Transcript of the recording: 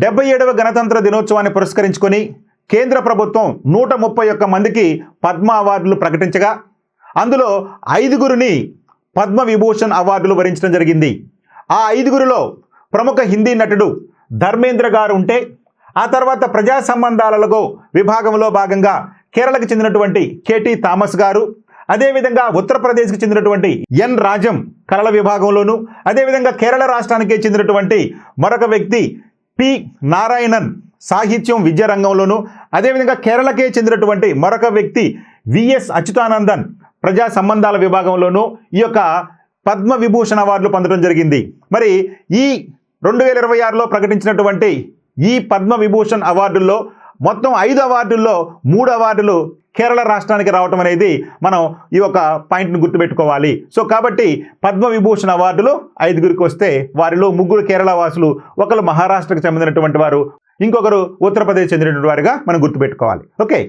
77వ గణతంత్ర దినోత్సవాన్ని పురస్కరించుకొని కేంద్ర ప్రభుత్వం 131 మందికి పద్మ అవార్డులు ప్రకటించగా అందులో 5గురిని పద్మ విభూషణ్ అవార్డులు వరించడం జరిగింది. ఆ 5గురిలో ప్రముఖ హిందీ నటుడు ధర్మేంద్ర గారు ఉంటే, ఆ తర్వాత ప్రజా సంబంధాలలో విభాగంలో భాగంగా కేరళకు చెందినటువంటి కేటీ థామస్ గారు, అదేవిధంగా ఉత్తరప్రదేశ్కి చెందినటువంటి ఎన్ రాజం కళల విభాగంలోను, అదేవిధంగా కేరళ రాష్ట్రానికి చెందినటువంటి మరొక వ్యక్తి పి నారాయణన్ సాహిత్యం విద్యా రంగంలోను, అదేవిధంగా కేరళకే చెందినటువంటి మరొక వ్యక్తి విఎస్ అచ్యుతానందన్ ప్రజా సంబంధాల విభాగంలోనూ ఈ యొక్క పద్మ విభూషణ్ అవార్డులు పొందడం జరిగింది. మరి ఈ 2026లో ప్రకటించినటువంటి ఈ పద్మ విభూషణ్ అవార్డుల్లో మొత్తం 5 అవార్డుల్లో 3 అవార్డులు కేరళ రాష్ట్రానికి రావటం అనేది మనం ఈ యొక్క పాయింట్ని గుర్తుపెట్టుకోవాలి. సో కాబట్టి పద్మ విభూషణ్ అవార్డులు 5గురికి వస్తే వారిలో 3 కేరళ వాసులు, ఒకరు మహారాష్ట్రకు చెందినటువంటి వారు, ఇంకొకరు ఉత్తరప్రదేశ్ చెందినటువంటి వారుగా మనం గుర్తుపెట్టుకోవాలి. ఓకే.